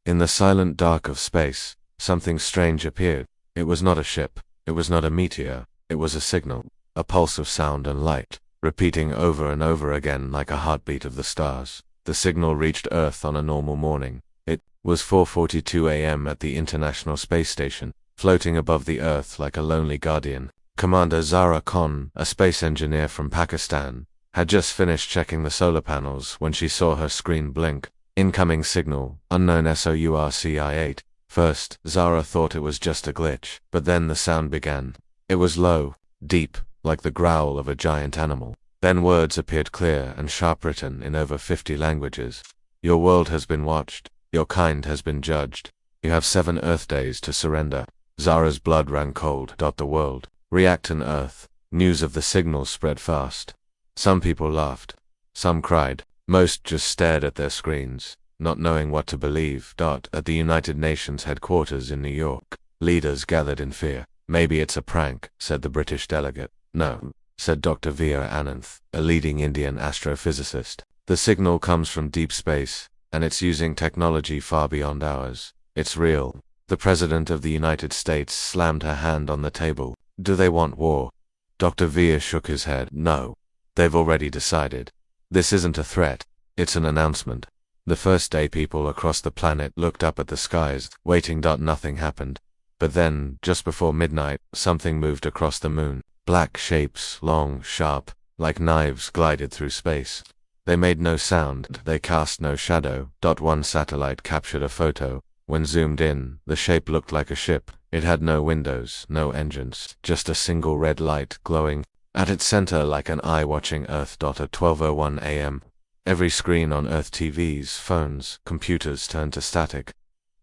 In the silent dark of space, something strange appeared. It was not a ship. It was not a meteor. It was a signal. A pulse of sound and light, repeating over and over again like a heartbeat of the stars. The signal reached Earth on a normal morning. It was 4:42 a.m. at the International Space Station, floating above the Earth like a lonely guardian. Commander Zara Khan, a space engineer from Pakistan, had just finished checking the solar panels when she saw her screen blink. Incoming signal, unknown SOURCI-8. First, Zara thought it was just a glitch, but then the sound began. It was low, deep, like the growl of a giant animal. Then words appeared clear and sharp, written in over 50 languages. Your world has been watched. Your kind has been judged. You have 7 Earth days to surrender. Zara's blood ran cold. The world. React on Earth. News of the signal spread fast. Some people laughed. Some cried. Most just stared at their screens, not knowing what to believe. At the United Nations headquarters in New York, leaders gathered in fear. Maybe it's a prank, said the British delegate. No, said Dr. V.R. Ananth, a leading Indian astrophysicist. The signal comes from deep space, and it's using technology far beyond ours. It's real. The President of the United States slammed her hand on the table. Do they want war? Dr. V.R. shook his head. No. They've already decided. This isn't a threat. It's an announcement. The first day people across the planet looked up at the skies, waiting. Nothing happened. But then, just before midnight, something moved across the moon. Black shapes, long, sharp, like knives, glided through space. They made no sound. They cast no shadow. One satellite captured a photo. When zoomed in, the shape looked like a ship. It had no windows, no engines, just a single red light glowing at its center like an eye watching Earth. At 12:01 a.m., every screen on Earth TVs, phones, computers turned to static.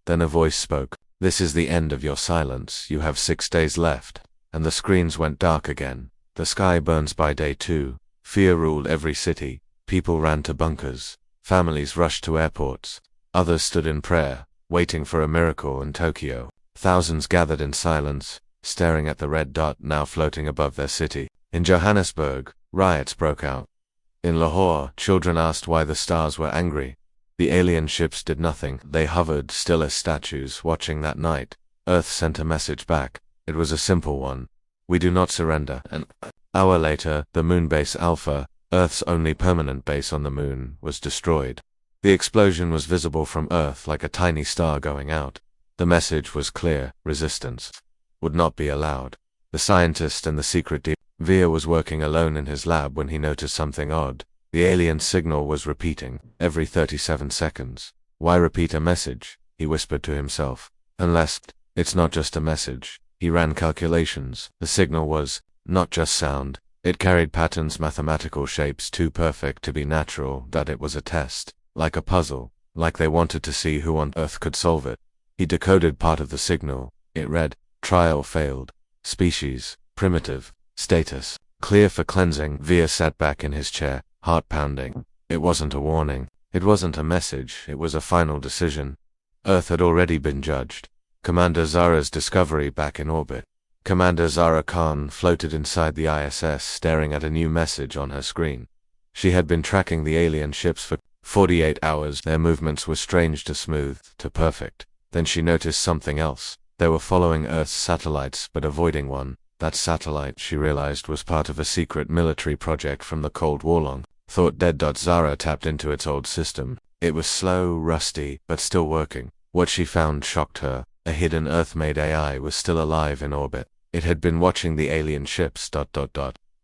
Then a voice spoke. This is the end of your silence. You have 6 days left. And the screens went dark again. The sky burns by day 2. Fear ruled every city. People ran to bunkers. Families rushed to airports. Others stood in prayer, waiting for a miracle in Tokyo. Thousands gathered in silence, staring at the red dot now floating above their city. In Johannesburg, riots broke out. In Lahore, children asked why the stars were angry. The alien ships did nothing. They hovered still as statues, watching that night. Earth sent a message back. It was a simple one. We do not surrender. An hour later, the moon base Alpha, Earth's only permanent base on the moon, was destroyed. The explosion was visible from Earth like a tiny star going out. The message was clear. Resistance would not be allowed. The scientist and the secret Veer was working alone in his lab when he noticed something odd. The alien signal was repeating, every 37 seconds. Why repeat a message? He whispered to himself. Unless it's not just a message. He ran calculations. The signal was not just sound. It carried patterns, mathematical shapes too perfect to be natural. That it was a test, like a puzzle, like they wanted to see who on Earth could solve it. He decoded part of the signal. It read, trial failed. Species, primitive, status, clear for cleansing. Veer sat back in his chair, heart pounding. It wasn't a warning. It wasn't a message. It was a final decision. Earth had already been judged. Commander Zara's discovery back in orbit. Commander Zara Khan floated inside the ISS, staring at a new message on her screen. She had been tracking the alien ships for 48 hours. Their movements were strange to smooth, to perfect. Then she noticed something else. They were following Earth's satellites, but avoiding one. That satellite, she realized, was part of a secret military project from the Cold War. Long thought dead. Zara tapped into its old system. It was slow, rusty, but still working. What she found shocked her. A hidden Earth-made AI was still alive in orbit. It had been watching the alien ships.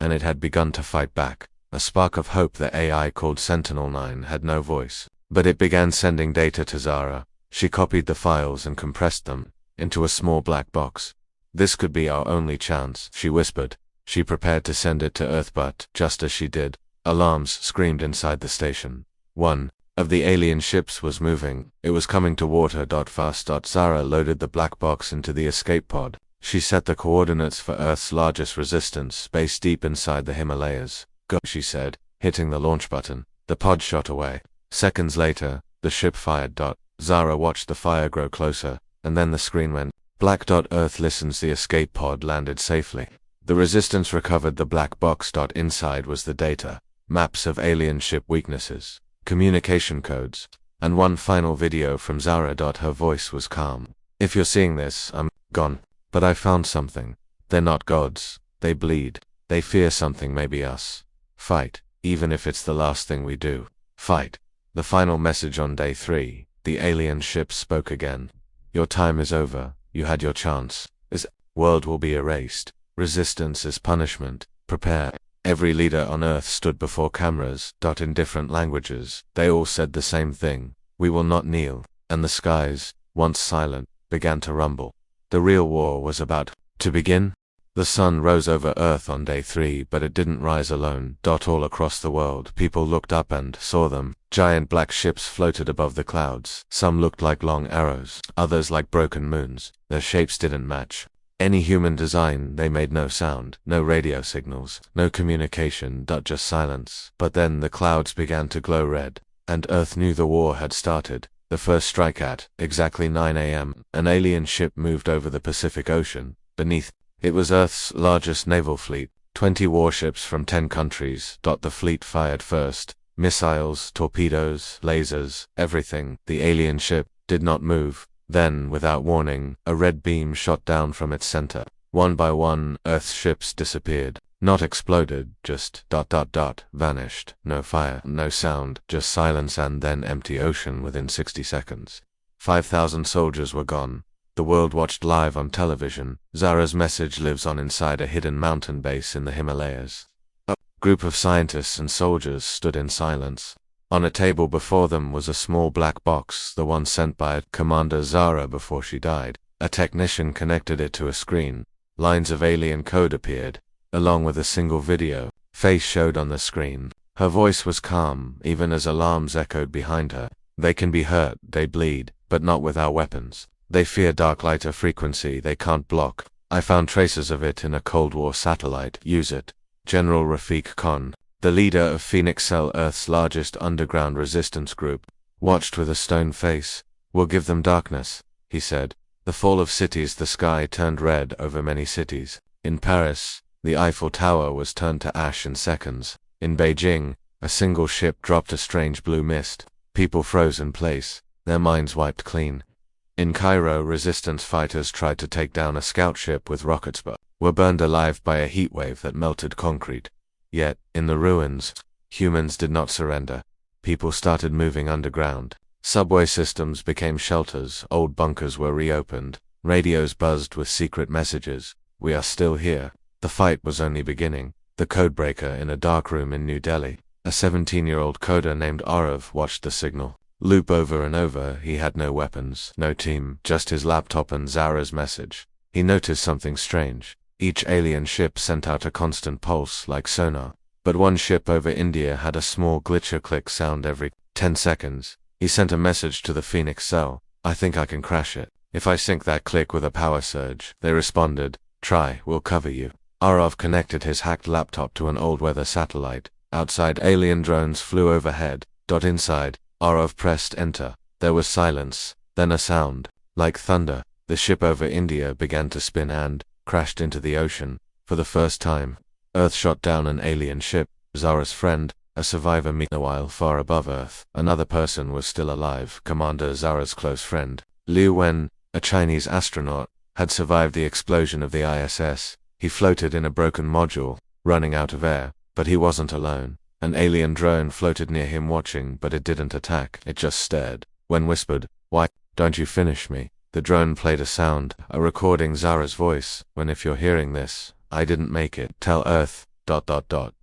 And it had begun to fight back. A spark of hope. The AI called Sentinel-9 had no voice, but it began sending data to Zara. She copied the files and compressed them into a small black box. This could be our only chance, she whispered. She prepared to send it to Earth, but just as she did, alarms screamed inside the station. One of the alien ships was moving. It was coming toward her. Fast. Zara loaded the black box into the escape pod. She set the coordinates for Earth's largest resistance base deep inside the Himalayas. Go, she said, hitting the launch button. The pod shot away. Seconds later, the ship fired. Zara watched the fire grow closer, and then the screen went black. Earth listens. The escape pod landed safely. The resistance recovered the black box. Inside was the data. Maps of alien ship weaknesses. Communication codes. And one final video from Zara. Her voice was calm. If you're seeing this, I'm gone. But I found something. They're not gods. They bleed. They fear something, maybe us. Fight, even if it's the last thing we do. Fight. The final message on day 3, the alien ship spoke again. Your time is over. You had your chance. This world will be erased. Resistance is punishment. Prepare. Every leader on Earth stood before cameras, in different languages. They all said the same thing. We will not kneel. And the skies, once silent, began to rumble. The real war was about to begin. The sun rose over Earth on day 3, but it didn't rise alone. All across the world, people looked up and saw them. Giant black ships floated above the clouds. Some looked like long arrows, others like broken moons. Their shapes didn't match any human design. They made no sound, no radio signals, no communication, just silence. But then the clouds began to glow red, and Earth knew the war had started. The first strike at exactly 9 a.m., an alien ship moved over the Pacific Ocean. Beneath it was Earth's largest naval fleet, 20 warships from 10 countries. The fleet fired first. Missiles, torpedoes, lasers, everything. The alien ship did not move. Then, without warning, a red beam shot down from its center. One by one, Earth's ships disappeared. Not exploded, just vanished. No fire, no sound, just silence and then empty ocean within 60 seconds. 5,000 soldiers were gone. The world watched live on television. Zara's message lives on inside a hidden mountain base in the Himalayas. A group of scientists and soldiers stood in silence. On a table before them was a small black box, the one sent by Commander Zara before she died. A technician connected it to a screen. Lines of alien code appeared, along with a single video. Face showed on the screen. Her voice was calm, even as alarms echoed behind her. They can be hurt, they bleed, but not with our weapons. They fear dark light, a frequency they can't block. I found traces of it in a Cold War satellite. Use it. General Rafik Khan, the leader of Phoenix Cell, Earth's largest underground resistance group, watched with a stone face. We'll give them darkness, he said. The fall of cities. The sky turned red over many cities. In Paris, the Eiffel Tower was turned to ash in seconds. In Beijing, a single ship dropped a strange blue mist. People froze in place, their minds wiped clean. In Cairo, resistance fighters tried to take down a scout ship with rockets but were burned alive by a heat wave that melted concrete. Yet, in the ruins, humans did not surrender. People started moving underground. Subway systems became shelters, old bunkers were reopened, radios buzzed with secret messages. We are still here. The fight was only beginning. The codebreaker in a dark room in New Delhi. A 17-year-old coder named Arav watched the signal loop over and over. He had no weapons, no team, just his laptop and Zara's message. He noticed something strange. Each alien ship sent out a constant pulse like sonar, but one ship over India had a small glitcher-click sound every 10 seconds. He sent a message to the Phoenix Cell. I think I can crash it. If I sync that click with a power surge. They responded, try, we'll cover you. Arav connected his hacked laptop to an old weather satellite. Outside, alien drones flew overhead. Inside, Arav pressed enter. There was silence, then a sound, like thunder. The ship over India began to spin and crashed into the ocean. For the first time, Earth shot down an alien ship. Zara's friend, a survivor. Meanwhile, far above Earth, another person was still alive. Commander Zara's close friend, Liu Wen, a Chinese astronaut, had survived the explosion of the ISS. He floated in a broken module, running out of air, but he wasn't alone. An alien drone floated near him watching, but it didn't attack. It just stared. Wen whispered, "Why don't you finish me?" The drone played a sound, a recording Zara's voice. "When if you're hearing this, I didn't make it. Tell Earth, ...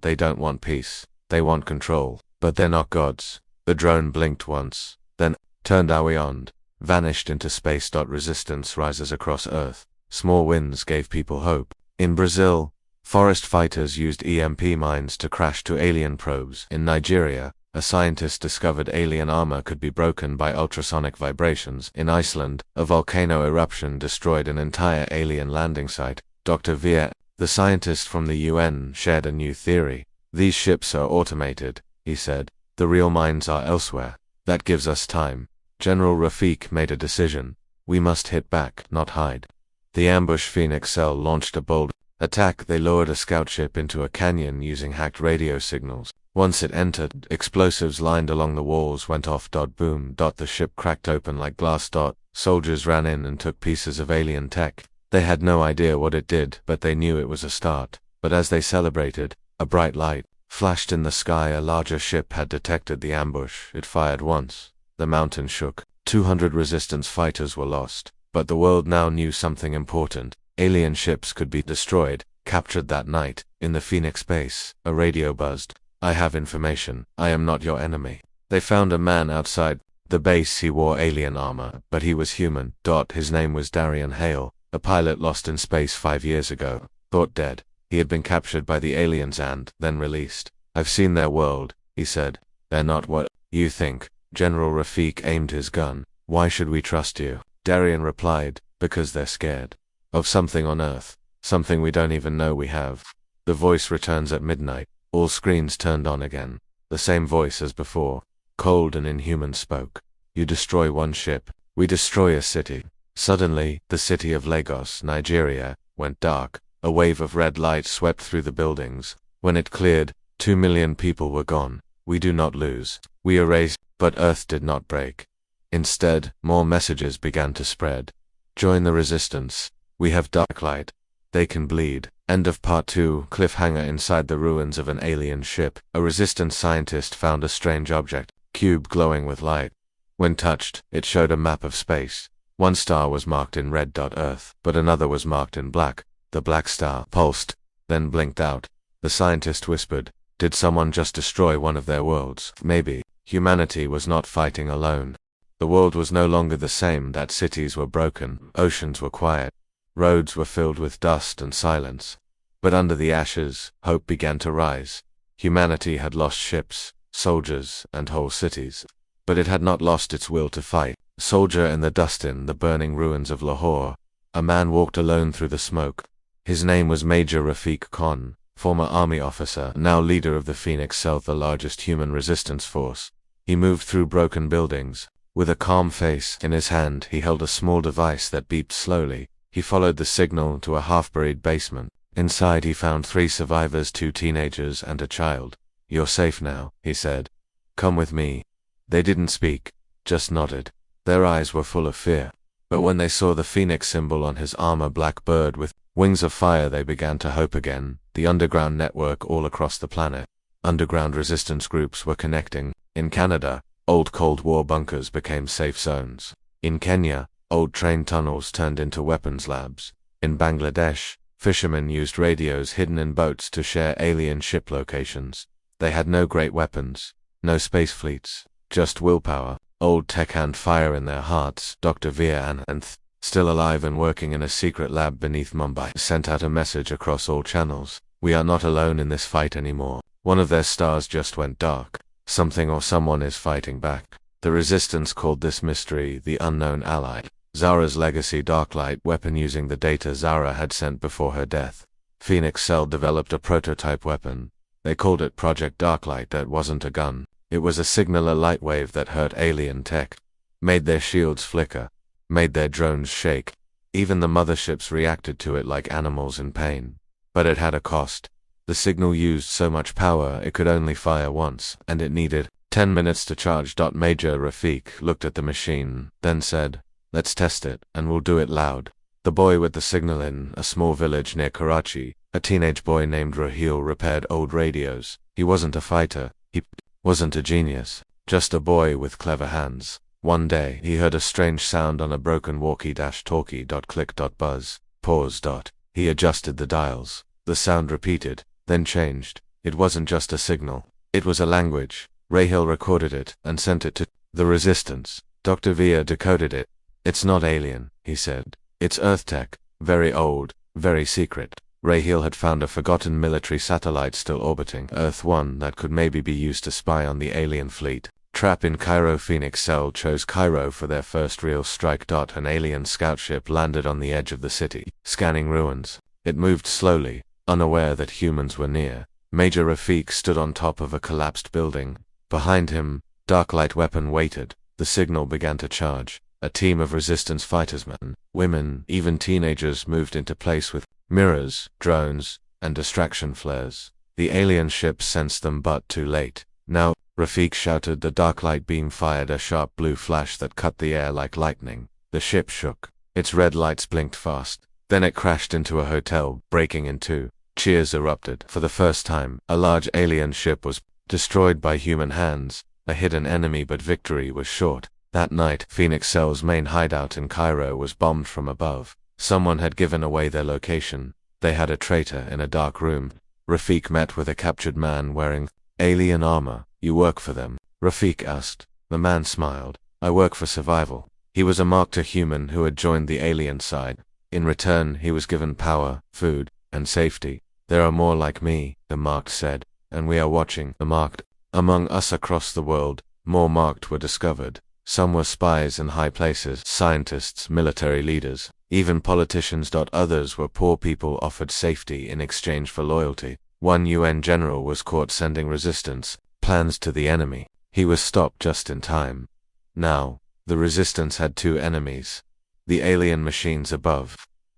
They don't want peace. They want control. But they're not gods." The drone blinked once, then turned beyond, vanished into space. Resistance rises across Earth. Small wins gave people hope. In Brazil, forest fighters used EMP mines to crash to alien probes. In Nigeria, a scientist discovered alien armor could be broken by ultrasonic vibrations. In Iceland, a volcano eruption destroyed an entire alien landing site. Dr. Viet, the scientist from the UN, shared a new theory. "These ships are automated," he said. "The real mines are elsewhere. That gives us time." General Rafik made a decision. We must hit back, not hide. The ambush Phoenix Cell launched a bold attack. They lowered a scout ship into a canyon using hacked radio signals. Once it entered, explosives lined along the walls went off. Boom. The ship cracked open like glass. Soldiers ran in and took pieces of alien tech. They had no idea what it did, but they knew it was a start. But as they celebrated, a bright light flashed in the sky. A larger ship had detected the ambush. It fired once. The mountain shook. 200 resistance fighters were lost. But the world now knew something important. Alien ships could be destroyed, captured that night. In the Phoenix base, a radio buzzed. I have information. I am not your enemy. They found a man outside the base. He wore alien armor, but he was human. His name was Darian Hale, a pilot lost in space 5 years ago. Thought dead. He had been captured by the aliens and then released. I've seen their world, he said. They're not what you think. General Rafik aimed his gun. Why should we trust you? Darian replied, because they're scared. Of something on Earth. Something we don't even know we have. The voice returns at midnight. All screens turned on again. The same voice as before. Cold and inhuman spoke. You destroy one ship. We destroy a city. Suddenly, the city of Lagos, Nigeria, went dark. A wave of red light swept through the buildings. When it cleared, 2 million people were gone. We do not lose. We erase, but Earth did not break. Instead, more messages began to spread. Join the resistance. We have dark light. They can bleed. End of part 2. Cliffhanger. Inside the ruins of an alien ship, a resistance scientist found a strange object, cube glowing with light. When touched, it showed a map of space. One star was marked in red. Earth, but another was marked in black. The black star pulsed, then blinked out. The scientist whispered, did someone just destroy one of their worlds? Maybe. Humanity was not fighting alone. The world was no longer the same. That cities were broken, oceans were quiet. Roads were filled with dust and silence. But under the ashes, hope began to rise. Humanity had lost ships, soldiers, and whole cities. But it had not lost its will to fight. Soldier in the dust. In the burning ruins of Lahore, a man walked alone through the smoke. His name was Major Rafik Khan, former army officer, now leader of the Phoenix Cell, the largest human resistance force. He moved through broken buildings. With a calm face, in his hand he held a small device that beeped slowly. He followed the signal to a half-buried basement. Inside he found 3 survivors, 2 teenagers and a child. You're safe now, he said. Come with me. They didn't speak, just nodded. Their eyes were full of fear. But when they saw the phoenix symbol on his armor, black bird with wings of fire, they began to hope again. The underground network all across the planet. Underground resistance groups were connecting. In Canada, old Cold War bunkers became safe zones. In Kenya, old train tunnels turned into weapons labs. In Bangladesh, fishermen used radios hidden in boats to share alien ship locations. They had no great weapons, no space fleets, just willpower, old tech and fire in their hearts. Dr. Veer Ananth, still alive and working in a secret lab beneath Mumbai, sent out a message across all channels. We are not alone in this fight anymore. One of their stars just went dark. Something or someone is fighting back. The resistance called this mystery the Unknown Ally. Zara's legacy Darklight weapon, using the data Zara had sent before her death. Phoenix Cell developed a prototype weapon. They called it Project Darklight. That wasn't a gun. It was a signaler light wave that hurt alien tech. Made their shields flicker. Made their drones shake. Even the motherships reacted to it like animals in pain. But it had a cost. The signal used so much power it could only fire once, and it needed 10 minutes to charge. Major Rafik looked at the machine, then said, let's test it, and we'll do it loud. The boy with the signal in a small village near Karachi, a teenage boy named Raheel, repaired old radios. He wasn't a fighter. He wasn't a genius. Just a boy with clever hands. One day, he heard a strange sound on a broken walkie-talkie. Click. Buzz. Pause. He adjusted the dials. The sound repeated, then changed. It wasn't just a signal. It was a language. Raheel recorded it and sent it to the resistance. Dr. Veer decoded it. It's not alien, he said. It's Earth tech, very old, very secret. Raheel had found a forgotten military satellite still orbiting Earth 1 that could maybe be used to spy on the alien fleet. Trap in Cairo. Phoenix Cell chose Cairo for their first real strike. An alien scout ship landed on the edge of the city, scanning ruins. It moved slowly, unaware that humans were near. Major Rafik stood on top of a collapsed building. Behind him, Darklight weapon waited. The signal began to charge. A team of resistance fighters, men, women, even teenagers, moved into place with mirrors, drones, and distraction flares. The alien ship sensed them but too late. Now, Rafik shouted. The dark light beam fired a sharp blue flash that cut the air like lightning. The ship shook. Its red lights blinked fast. Then it crashed into a hotel, breaking in two. Cheers erupted. For the first time, a large alien ship was destroyed by human hands, a hidden enemy, but victory was short. That night, Phoenix Cell's main hideout in Cairo was bombed from above. Someone had given away their location. They had a traitor in a dark room. Rafik met with a captured man wearing alien armor. You work for them? Rafik asked. The man smiled. I work for survival. He was a marked human who had joined the alien side. In return, he was given power, food, and safety. There are more like me, the marked said, and we are watching the marked. Among us across the world, more marked were discovered. Some were spies in high places, scientists, military leaders, even politicians. Others were poor people offered safety in exchange for loyalty. One UN general was caught sending resistance plans to the enemy. He was stopped just in time. Now, the resistance had two enemies. The alien machines above.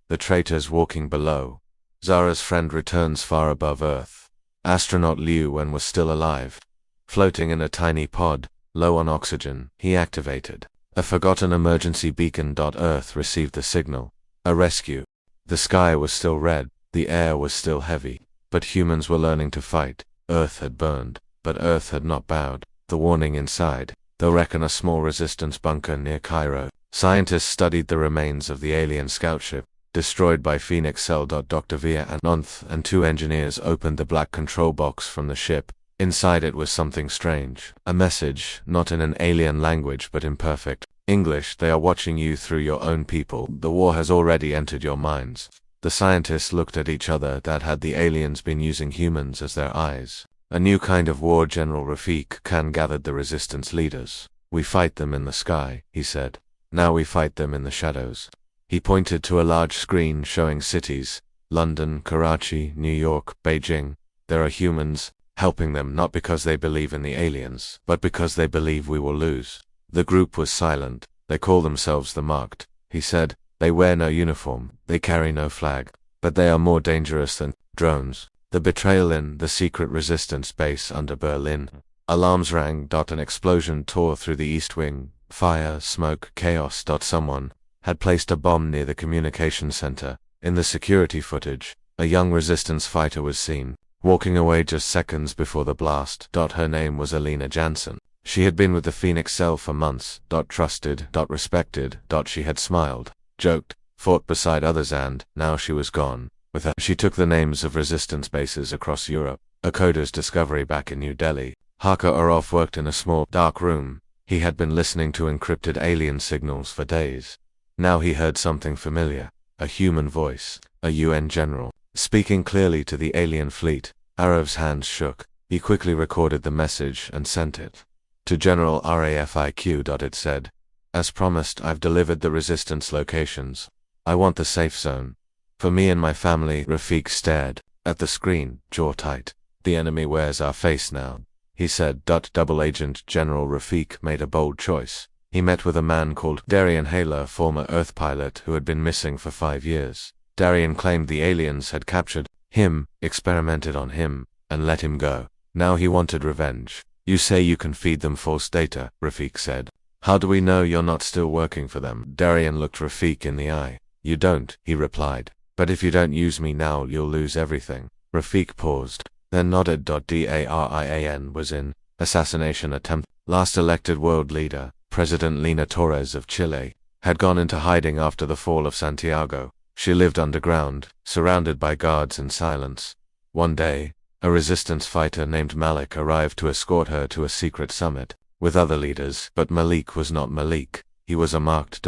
The traitors walking below. Zara's friend returns far above Earth. Astronaut Liu Wen was still alive. Floating in a tiny pod, low on oxygen, he activated a forgotten emergency beacon. Earth received the signal. A rescue. The sky was still red, the air was still heavy, but humans were learning to fight. Earth had burned, but Earth had not bowed. The warning inside. They'll reckon a small resistance bunker near Cairo. Scientists studied the remains of the alien scout ship, destroyed by Phoenix Cell. Dr. Via and two engineers opened the black control box from the ship. Inside it was something strange. A message, not in an alien language but in perfect English. They are watching you through your own people. The war has already entered your minds. The scientists looked at each other. That had the aliens been using humans as their eyes? A new kind of war. General Rafik Khan gathered the resistance leaders. We fight them in the sky, he said. Now we fight them in the shadows. He pointed to a large screen showing cities, London, Karachi, New York, Beijing. There are humans, helping them not because they believe in the aliens, but because they believe we will lose. The group was silent. They call themselves the Marked, he said. They wear no uniform, they carry no flag, but they are more dangerous than drones. The betrayal in the secret resistance base under Berlin. Alarms rang. An explosion tore through the east wing. Fire, smoke, chaos. Someone had placed a bomb near the communication center. In the security footage, a young resistance fighter was seen, walking away just seconds before the blast. Her name was Alina Jansen. She had been with the Phoenix Cell for months. Trusted, respected. She had smiled, joked, fought beside others, and now she was gone. With her, she took the names of resistance bases across Europe. A coder's discovery back in New Delhi. Haka Orov worked in a small, dark room. He had been listening to encrypted alien signals for days. Now he heard something familiar. A human voice. A UN general. Speaking clearly to the alien fleet. Arov's hands shook. He quickly recorded the message and sent it. To General RAFIQ. It said, as promised, I've delivered the resistance locations. I want the safe zone. For me and my family. Rafik stared at the screen, jaw tight. The enemy wears our face now, he said. Double Agent General Rafik made a bold choice. He met with a man called Darian Haler, former Earth pilot who had been missing for 5 years. Darian claimed the aliens had captured him, experimented on him, and let him go. Now he wanted revenge. You say you can feed them false data, Rafik said. How do we know you're not still working for them? Darian looked Rafik in the eye. You don't, he replied. But if you don't use me now, you'll lose everything. Rafik paused, then nodded. Darian was in assassination attempt. Last elected world leader, President Lina Torres of Chile, had gone into hiding after the fall of Santiago. She lived underground, surrounded by guards in silence. One day, a resistance fighter named Malik arrived to escort her to a secret summit with other leaders, but Malik was not Malik. He was a marked.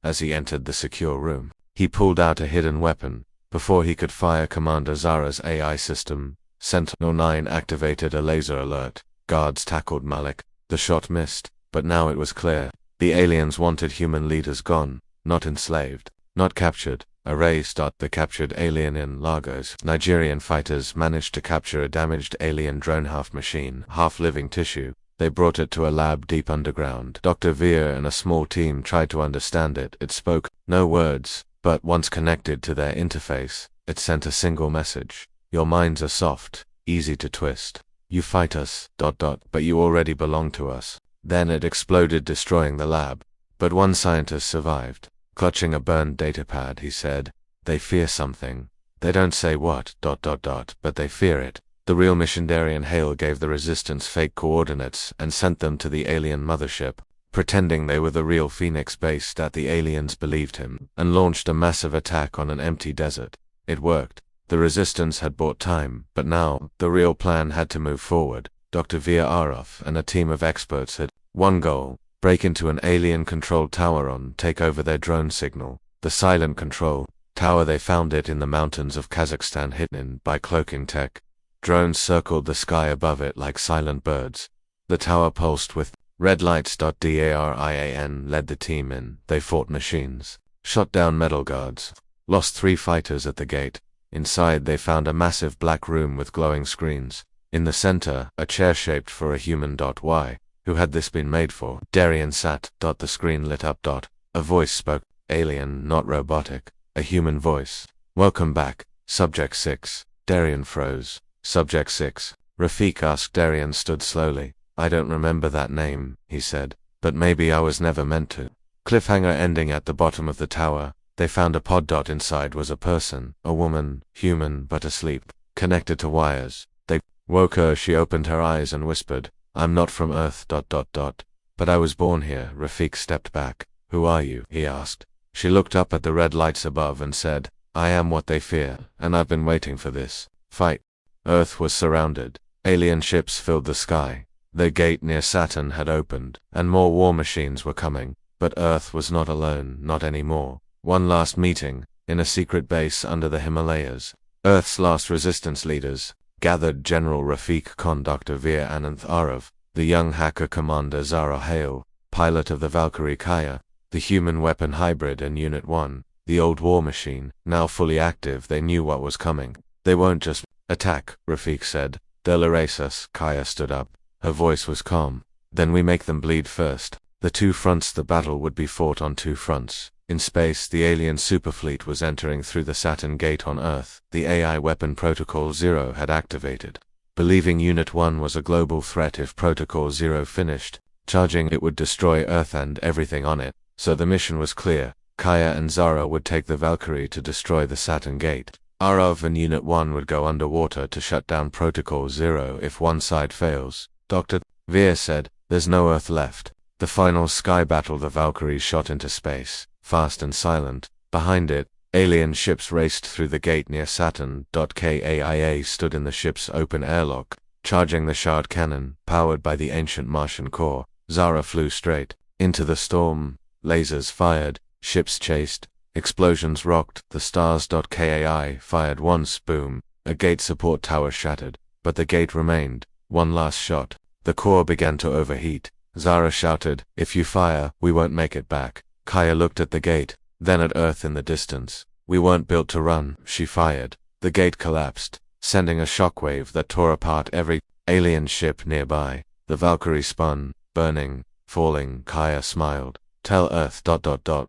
As he entered the secure room, he pulled out a hidden weapon. Before he could fire, Commander Zara's AI system, Sentinel-9, activated a laser alert. Guards tackled Malik. The shot missed, but now it was clear. The aliens wanted human leaders gone, not enslaved, not captured, erased. The captured alien in Lagos. Nigerian fighters managed to capture a damaged alien drone, half machine, half living tissue. They brought it to a lab deep underground. Dr. Veer and a small team tried to understand it. It spoke no words, but once connected to their interface, it sent a single message. Your minds are soft. easy to twist. You fight us, but you already belong to us. Then it exploded, destroying the lab. But one scientist survived. Clutching a burned datapad, he said, "They fear something. They don't say what, but they fear it." The real Missionarian Hale gave the Resistance fake coordinates and sent them to the alien mothership, pretending they were the real Phoenix base that the aliens believed him, and launched a massive attack on an empty desert. It worked. The Resistance had bought time, but now, the real plan had to move forward. Dr. Via Arov and a team of experts had one goal: break into an alien-controlled tower take over their drone signal. The silent control tower, they found it in the mountains of Kazakhstan, hidden by cloaking tech. Drones circled the sky above it like silent birds. The tower pulsed with red lights. Darian led the team in. They fought machines, shot down metal guards, lost 3 fighters at the gate. Inside they found a massive black room with glowing screens. In the center, a chair shaped for a human. Why? Who had this been made for? Darian sat. The screen lit up. A voice spoke. Alien, not robotic. A human voice. "Welcome back, Subject 6. Darian froze. "Subject 6? Rafik asked. Darian stood slowly. "I don't remember that name," he said. "But maybe I was never meant to." Cliffhanger ending. At the bottom of the tower, they found a pod. Inside was a person, a woman, human but asleep, connected to wires. They woke her. She opened her eyes and whispered, "I'm not from Earth. But I was born here." Rafik stepped back. "Who are you?" he asked. She looked up at the red lights above and said, "I am what they fear, and I've been waiting for this fight." Earth was surrounded. Alien ships filled the sky. The gate near Saturn had opened, and more war machines were coming. But Earth was not alone, not anymore. One last meeting, in a secret base under the Himalayas. Earth's last resistance leaders gathered: General Rafik Khan, Dr. Via Arov, the young hacker commander Zara Hale, pilot of the Valkyrie Kaya, the human weapon hybrid in Unit 1, the old war machine, now fully active. They knew what was coming. "They won't just attack," Rafik said. "They'll erase us." Kaya stood up. Her voice was calm. "Then we make them bleed first." The 2 fronts. The battle would be fought on 2 fronts. In space, the alien superfleet was entering through the Saturn gate. On Earth, the AI weapon Protocol 0 had activated. Believing Unit 1 was a global threat, if Protocol 0 finished charging, it would destroy Earth and everything on it. So the mission was clear. Kaya and Zara would take the Valkyrie to destroy the Saturn gate. Arov and Unit 1 would go underwater to shut down Protocol 0 if one side fails. Dr. Via said, "There's no Earth left." The final sky battle. The Valkyrie shot into space, fast and silent. Behind it, alien ships raced through the gate near Saturn. Kaia stood in the ship's open airlock, charging the shard cannon, powered by the ancient Martian core. Zara flew straight into the storm. Lasers fired, ships chased, explosions rocked the stars. Kai fired once, boom, a gate support tower shattered, but the gate remained. One last shot. The core began to overheat. Zara shouted, "If you fire, we won't make it back." Kaya looked at the gate, then at Earth in the distance. "We weren't built to run." She fired. The gate collapsed, sending a shockwave that tore apart every alien ship nearby. The Valkyrie spun, burning, falling. Kaya smiled. "Tell Earth.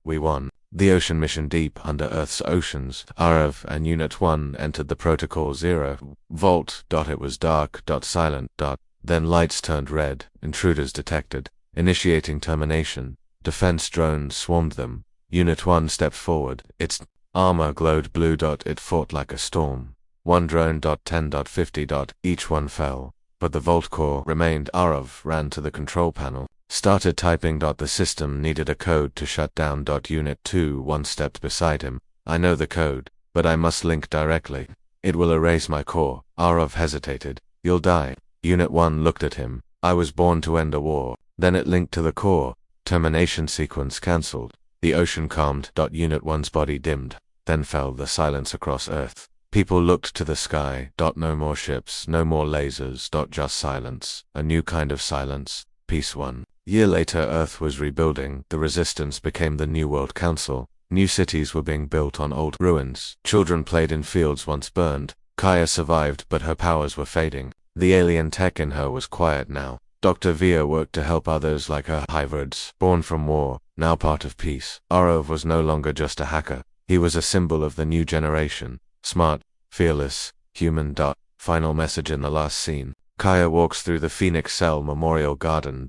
We won." The ocean mission deep under Earth's oceans. Arov and Unit 1 entered the Protocol 0 vault. It was dark. Silent. Then lights turned red. Intruders detected. Initiating termination. Defense drones swarmed them. Unit 1 stepped forward. Its armor glowed blue. It fought like a storm. 1 drone. 10. 50. Each one fell. But the vault core remained. Arov ran to the control panel. Started typing. The system needed a code to shut down. Unit 2 1 stepped beside him. "I know the code, but I must link directly. It will erase my core." Arov hesitated. "You'll die." Unit 1 looked at him. "I was born to end a war." Then it linked to the core. Termination sequence cancelled. The ocean calmed. Unit 1's body dimmed. Then fell the silence across Earth. People looked to the sky. No more ships, no more lasers. Just silence. A new kind of silence. Peace. 1 year later, Earth was rebuilding. The Resistance became the New World Council. New cities were being built on old ruins. Children played in fields once burned. Kaya survived, but her powers were fading. The alien tech in her was quiet now. Dr. Via worked to help others like her hybrids, born from war, now part of peace. Arov was no longer just a hacker. He was a symbol of the new generation. Smart, fearless, human. Final message in the last scene. Kaya walks through the Phoenix Cell Memorial Garden.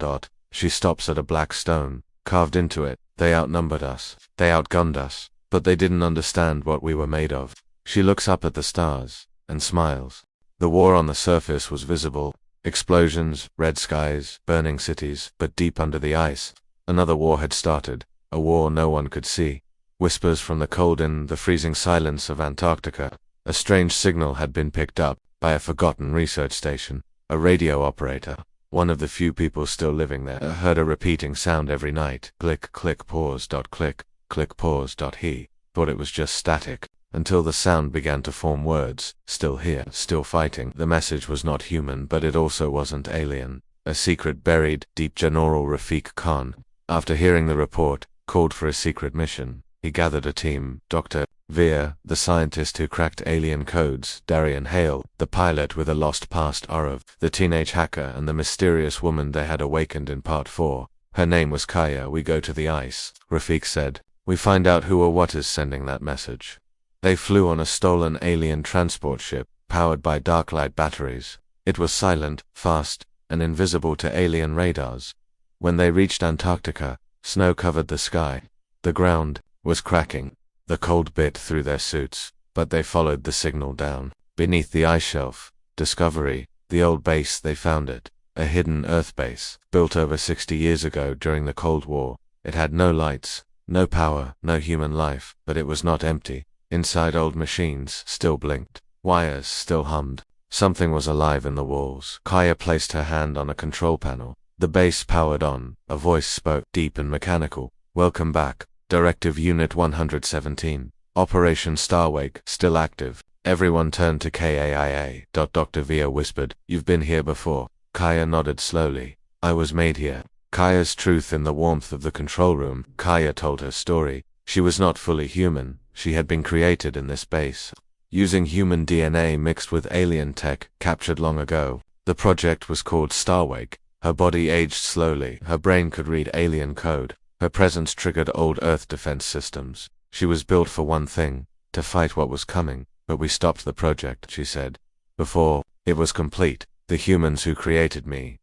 She stops at a black stone. Carved into it, they outnumbered us. They outgunned us. But they didn't understand what we were made of. She looks up at the stars and smiles. The war on the surface was visible. Explosions, red skies, burning cities, but deep under the ice, another war had started, a war no one could see. Whispers from the cold in the freezing silence of Antarctica. A strange signal had been picked up by a forgotten research station. A radio operator, one of the few people still living there, heard a repeating sound every night. Click, click, pause, click, click, pause. He thought it was just static, until the sound began to form words. Still here, still fighting. The message was not human, but it also wasn't alien. A secret buried deep. General Rafiq Khan, after hearing the report, called for a secret mission. He gathered a team. Dr. Veer, the scientist who cracked alien codes, Darian Hale, the pilot with a lost past, Arav, the teenage hacker, and the mysterious woman they had awakened in Part 4. Her name was Kaya. We go to the ice, Rafiq said. We find out who or what is sending that message. They flew on a stolen alien transport ship, powered by darklight batteries. It was silent, fast, and invisible to alien radars. When they reached Antarctica, snow covered the sky. The ground was cracking. The cold bit through their suits, but they followed the signal down. Beneath the ice shelf, Discovery, the old base, they found it. A hidden Earth base, built over 60 years ago during the Cold War. It had no lights, no power, no human life, but it was not empty. Inside, old machines still blinked. Wires still hummed. Something was alive in the walls. Kaya placed her hand on a control panel. The base powered on. A voice spoke, deep and mechanical. Welcome back. Directive Unit 117. Operation Starwake, still active. Everyone turned to KAIA. Dr. Veer whispered, You've been here before. Kaya nodded slowly. I was made here. Kaya's truth in the warmth of the control room. Kaya told her story. She was not fully human. She had been created in this base, using human DNA mixed with alien tech captured long ago. The project was called Starwake. Her body aged slowly. Her brain could read alien code. Her presence triggered old Earth defense systems. She was built for one thing, to fight what was coming. But we stopped the project, she said. Before it was complete, the humans who created me,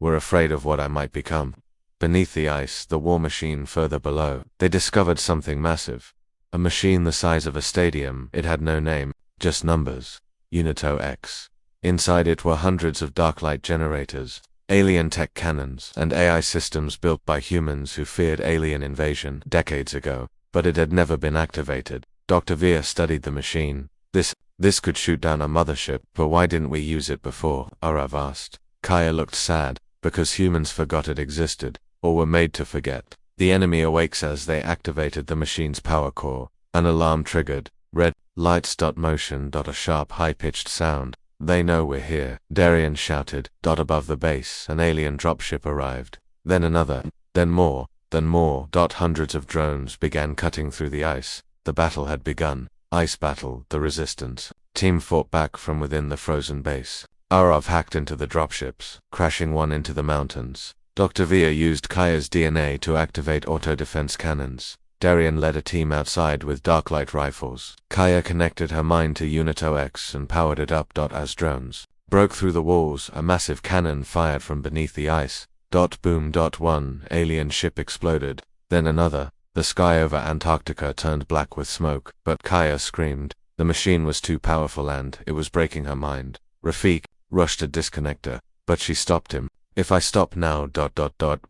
were afraid of what I might become. Beneath the ice, the war machine further below, they discovered something massive. A machine the size of a stadium. It had no name, just numbers. Unito X. Inside it were hundreds of darklight generators, alien tech cannons, and AI systems built by humans who feared alien invasion decades ago, but it had never been activated. Dr. Veer studied the machine. This could shoot down a mothership, but why didn't we use it before? Arav asked. Kaya looked sad, because humans forgot it existed, or were made to forget. The enemy awakes as they activated the machine's power core. An alarm triggered. Red lights. Motion. A sharp, high-pitched sound. They know we're here, Darian shouted. Above the base, an alien dropship arrived. Then another. Then more. Then more. Hundreds of drones began cutting through the ice. The battle had begun. Ice battle. The resistance team fought back from within the frozen base. Arav hacked into the dropships, crashing one into the mountains. Dr. Veer used Kaya's DNA to activate auto-defense cannons. Darian led a team outside with darklight rifles. Kaya connected her mind to Unito X and powered it up. As drones broke through the walls, a massive cannon fired from beneath the ice. Boom. One alien ship exploded. Then another. The sky over Antarctica turned black with smoke, but Kaya screamed. The machine was too powerful and it was breaking her mind. Rafiq rushed to disconnect her, but she stopped him. If I stop now,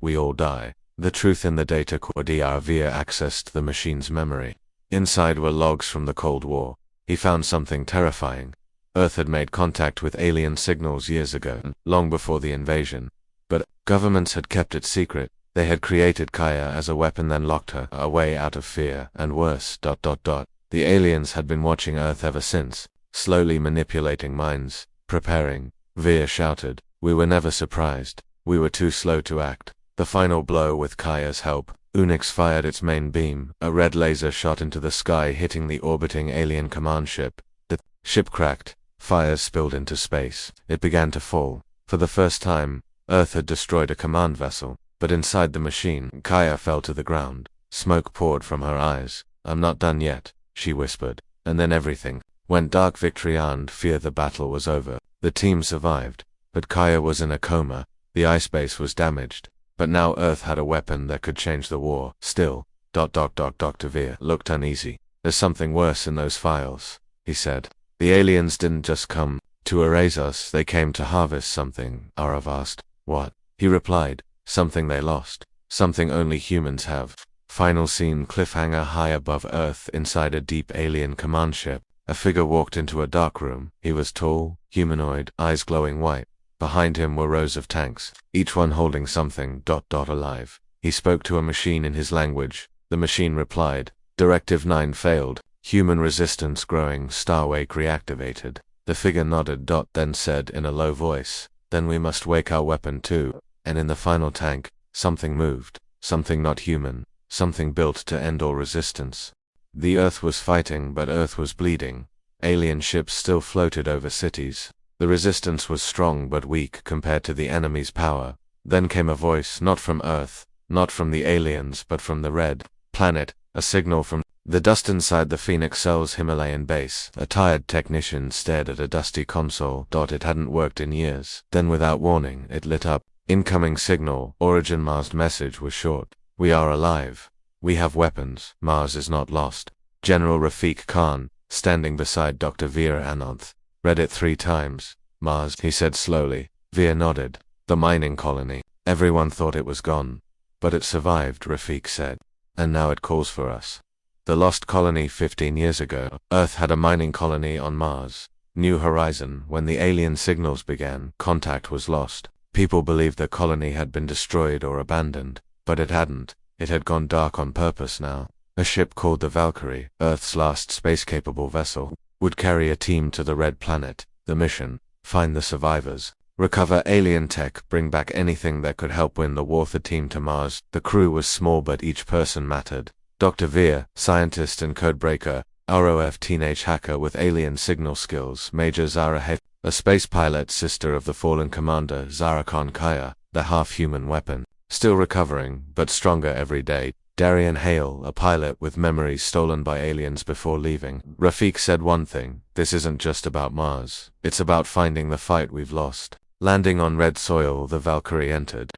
we all die. The truth in the data core. Dr. Veer accessed the machine's memory. Inside were logs from the Cold War. He found something terrifying. Earth had made contact with alien signals years ago, long before the invasion. But governments had kept it secret. They had created Kaya as a weapon, then locked her away out of fear, and worse. The aliens had been watching Earth ever since, slowly manipulating minds, preparing. Veer shouted. We were never surprised. We were too slow to act. The final blow with Kaya's help. Unix fired its main beam. A red laser shot into the sky, hitting the orbiting alien command ship. The ship cracked. Fires spilled into space. It began to fall. For the first time, Earth had destroyed a command vessel. But inside the machine, Kaya fell to the ground. Smoke poured from her eyes. I'm not done yet, she whispered. And then everything went dark. Victory and fear. The battle was over. The team survived, but Kaya was in a coma. The ice base was damaged, but now Earth had a weapon that could change the war. Still, Dr. Veer looked uneasy. There's something worse in those files, he said. The aliens didn't just come to erase us, they came to harvest something. Arav asked. What? He replied. Something they lost. Something only humans have. Final scene. Cliffhanger. High above Earth, inside a deep alien command ship, a figure walked into a dark room. He was tall, humanoid, eyes glowing white. Behind him were rows of tanks, each one holding something. Alive. He spoke to a machine in his language. The machine replied. Directive 9 failed. Human resistance growing. Starwake reactivated. The figure nodded. Then said in a low voice, then we must wake our weapon too. And in the final tank, something moved. Something not human. Something built to end all resistance. The Earth was fighting, but Earth was bleeding. Alien ships still floated over cities. The resistance was strong but weak compared to the enemy's power. Then came a voice, not from Earth, not from the aliens, but from the Red Planet, a signal from the dust inside the Phoenix Cell's Himalayan base. A tired technician stared at a dusty console. It hadn't worked in years. Then without warning, it lit up. Incoming signal. Origin. Mars' message was short. We are alive. We have weapons. Mars is not lost. General Rafiq Khan, standing beside Dr. Veer Ananth, read it 3 times. Mars, he said slowly. Veer nodded. The mining colony. Everyone thought it was gone. But it survived, Rafiq said. And now it calls for us. The lost colony 15 years ago. Earth had a mining colony on Mars. New Horizon. When the alien signals began, contact was lost. People believed the colony had been destroyed or abandoned. But it hadn't. It had gone dark on purpose now. A ship called the Valkyrie, Earth's last space-capable vessel, would carry a team to the Red Planet. The mission: find the survivors, recover alien tech, bring back anything that could help win the war. The team to Mars. The crew was small, but each person mattered. Dr. Veer, scientist and codebreaker. ROF teenage hacker with alien signal skills. Major Zara Hef, a space pilot, sister of the fallen commander Zara Khan. Kaya, the half-human weapon, still recovering, but stronger every day. Darian Hale, a pilot with memories stolen by aliens before leaving. Rafiq said one thing: this isn't just about Mars. It's about finding the fight we've lost. Landing on red soil, the Valkyrie entered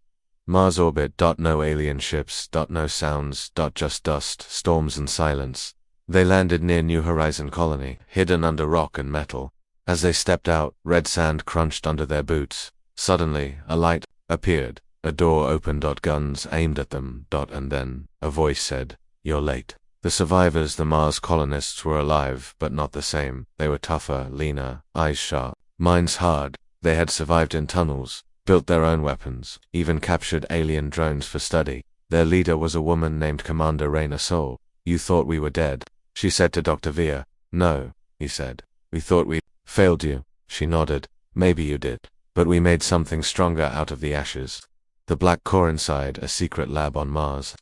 Mars orbit. No alien ships. No sounds. Just dust, storms and silence. They landed near New Horizon colony, hidden under rock and metal. As they stepped out, red sand crunched under their boots. Suddenly, a light appeared. A door opened. Guns aimed at them. And then, a voice said, "You're late." The survivors, the Mars colonists, were alive, but not the same. They were tougher, leaner, eyes sharp, minds hard. They had survived in tunnels, built their own weapons, even captured alien drones for study. Their leader was a woman named Commander Raina Sol. "You thought we were dead," she said to Dr. Veer. "No," he said. "We thought we failed you." She nodded. "Maybe you did. But we made something stronger out of the ashes." The black core inside a secret lab on Mars.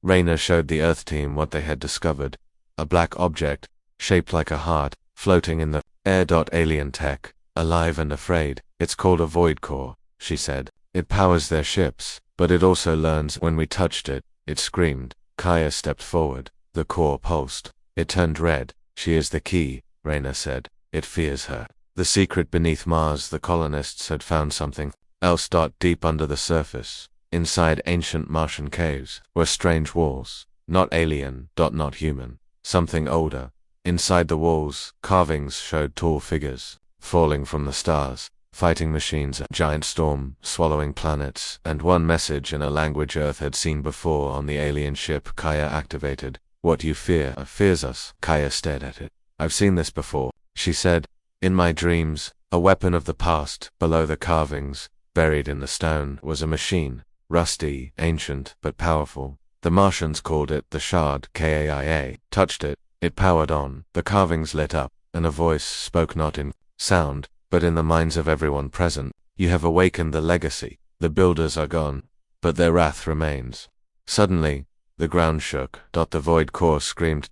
Raina showed the Earth team what they had discovered. A black object, shaped like a heart, floating in the air. Alien tech, alive and afraid. "It's called a void core," she said. "It powers their ships, but it also learns." When we touched it, it screamed. Kaya stepped forward. The core pulsed. It turned red. "She is the key," Raina said. "It fears her." The secret beneath Mars. The colonists had found something else. Deep under the surface, inside ancient Martian caves, were strange walls. Not alien. Not human. Something older. Inside the walls, carvings showed tall figures, falling from the stars, fighting machines, a giant storm, swallowing planets, and one message in a language Earth had seen before on the alien ship Kaya activated. "What you fear fears us." Kaya stared at it. "I've seen this before," she said. "In my dreams, a weapon of the past." Below the carvings, buried in the stone, was a machine, rusty, ancient, but powerful. The Martians called it the Shard. Kaia. Touched it. It powered on. The carvings lit up, and a voice spoke, not in sound, but in the minds of everyone present. "You have awakened the legacy. The builders are gone, but their wrath remains." Suddenly, the ground shook. The void core screamed.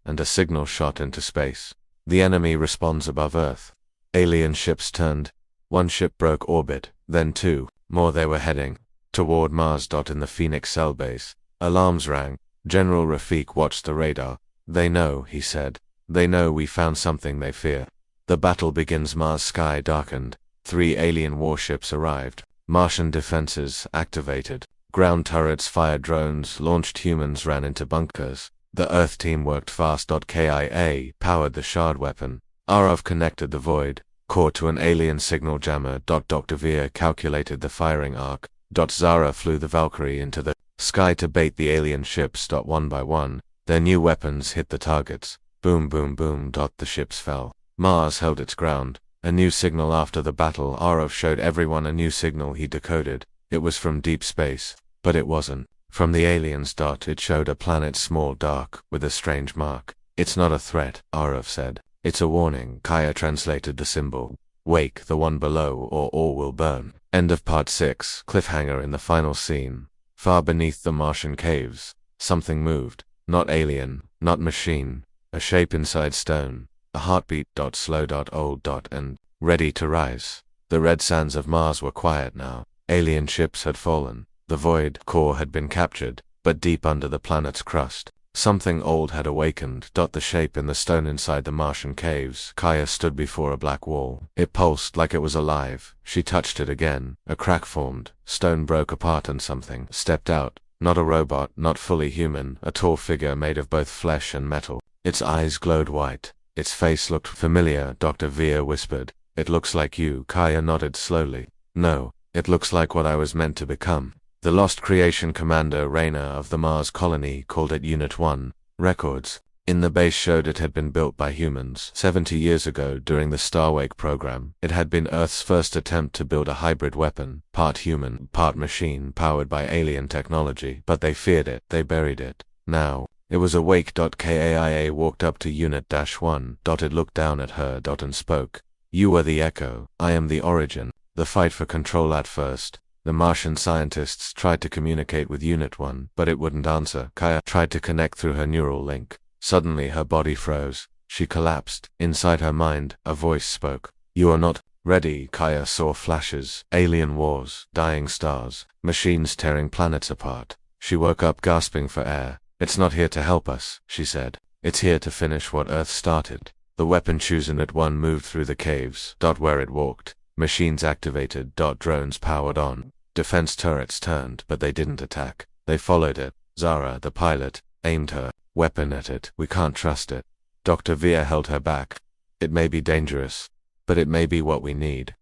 And a signal shot into space. "The enemy responds above Earth." Alien ships turned. One ship broke orbit, then 2 more. They were heading toward Mars. In the Phoenix Cell base, alarms rang. General Rafiq watched the radar. "They know," he said. They know we found something they fear. The battle begins. Mars sky darkened. 3 alien warships arrived. Martian defenses activated. Ground turrets fired drones, launched humans ran into bunkers. The Earth team worked fast. KIA powered the shard weapon. Arav connected the void core to an alien signal jammer. Dr. Veer calculated the firing arc. Zara flew the Valkyrie into the sky to bait the alien ships. One by one, their new weapons hit the targets. Boom, boom, boom. The ships fell. Mars held its ground. A new signal after the battle. Arav showed everyone a new signal he decoded. It was from deep space, but it wasn't from the aliens. It showed a planet small, dark, with a strange mark. It's not a threat, Arav said. It's a warning. Kaya translated the symbol. Wake the one below or all will burn. End of part 6. Cliffhanger in the final scene. Far beneath the Martian caves, something moved. Not alien, not machine. A shape inside stone. A heartbeat. Slow. Old. And ready to rise. The red sands of Mars were quiet now. Alien ships had fallen. The void core had been captured, but deep under the planet's crust, something old had awakened. The shape in the stone inside the Martian caves. Kaya stood before a black wall. It pulsed like it was alive. She touched it again. A crack formed. Stone broke apart and something stepped out. Not a robot, not fully human, a tall figure made of both flesh and metal. Its eyes glowed white. Its face looked familiar. Dr. Veer whispered, "It looks like you." Kaya nodded slowly. "No, it looks like what I was meant to become." The lost creation commander Raina of the Mars colony called it Unit 1. Records in the base showed it had been built by humans 70 years ago during the Starwake program. It had been Earth's first attempt to build a hybrid weapon, part human, part machine, powered by alien technology. But they feared it. They buried it. Now, it was awake. Kaia walked up to Unit 1. It looked down at her. And spoke. "You are the echo. I am the origin." The fight for control at first. The Martian scientists tried to communicate with Unit 1, but it wouldn't answer. Kaya tried to connect through her neural link. Suddenly her body froze. She collapsed. Inside her mind, a voice spoke. "You are not ready." Kaya saw flashes, alien wars, dying stars, machines tearing planets apart. She woke up gasping for air. "It's not here to help us," she said. "It's here to finish what Earth started." The weapon chosen at 1 moved through the caves. Where it walked, machines activated. Drones powered on. Defense turrets turned, but they didn't attack. They followed it. Zara, the pilot, aimed her weapon at it. "We can't trust it." Dr. Veer held her back. "It may be dangerous, but it may be what we need."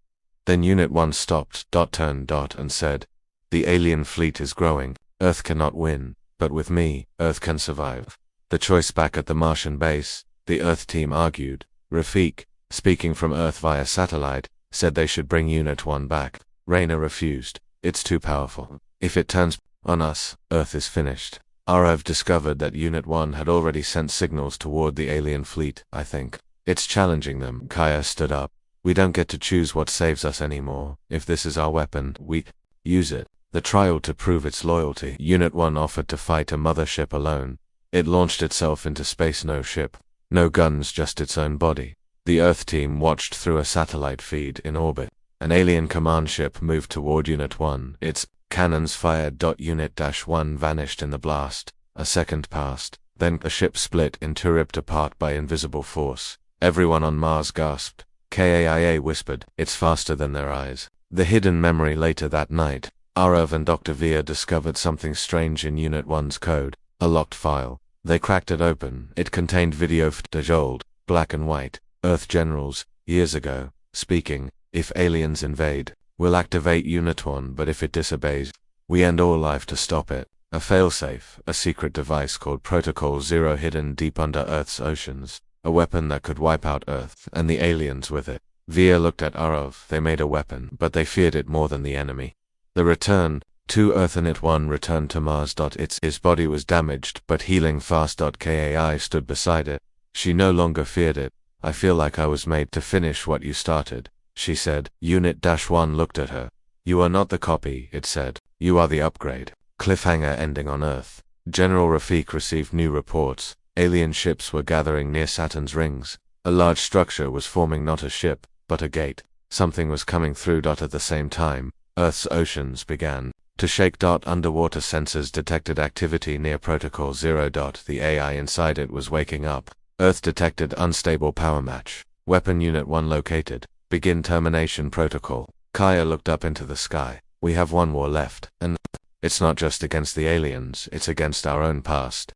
Then Unit 1 stopped. Turned. And said, "The alien fleet is growing. Earth cannot win, but with me, Earth can survive." The choice back at the Martian base, the Earth team argued. Rafik, speaking from Earth via satellite, said they should bring Unit 1 back. Raina refused. "It's too powerful. If it turns on us, Earth is finished." Arav discovered that Unit 1 had already sent signals toward the alien fleet. "I think it's challenging them." Kaya stood up. "We don't get to choose what saves us anymore. If this is our weapon, we use it." The trial to prove its loyalty. Unit 1 offered to fight a mothership alone. It launched itself into space. No ship, no guns, just its own body. The Earth team watched through a satellite feed in orbit. An alien command ship moved toward Unit 1. Its cannons fired. Unit 1 vanished in the blast. A second passed. Then the ship split into, ripped apart by invisible force. Everyone on Mars gasped. Kaia whispered, "It's faster than their eyes." The hidden memory. Later that night, Arav and Dr. Veer discovered something strange in Unit 1's code. A locked file. They cracked it open. It contained video footage, old, black and white. Earth generals, years ago, speaking. "If aliens invade, we'll activate Unit 1, but if it disobeys, we end all life to stop it." A failsafe, a secret device called Protocol 0 hidden deep under Earth's oceans. A weapon that could wipe out Earth, and the aliens with it. Veer looked at Arav. They made a weapon, but they feared it more than the enemy. The return to Earth. Unit 1 returned to Mars. His body was damaged, but healing fast. Kai stood beside it. She no longer feared it. "I feel like I was made to finish what you started," she said. Unit 1 looked at her. "You are not the copy," it said. "You are the upgrade." Cliffhanger ending on Earth. General Rafik received new reports. Alien ships were gathering near Saturn's rings. A large structure was forming, not a ship, but a gate. Something was coming through. At the same time, Earth's oceans began to shake. Underwater sensors detected activity near Protocol 0. The AI inside it was waking up. Earth detected unstable power match. Weapon Unit 1 located. Begin termination protocol. Kaya looked up into the sky. We have one war left, and it's not just against the aliens, it's against our own past.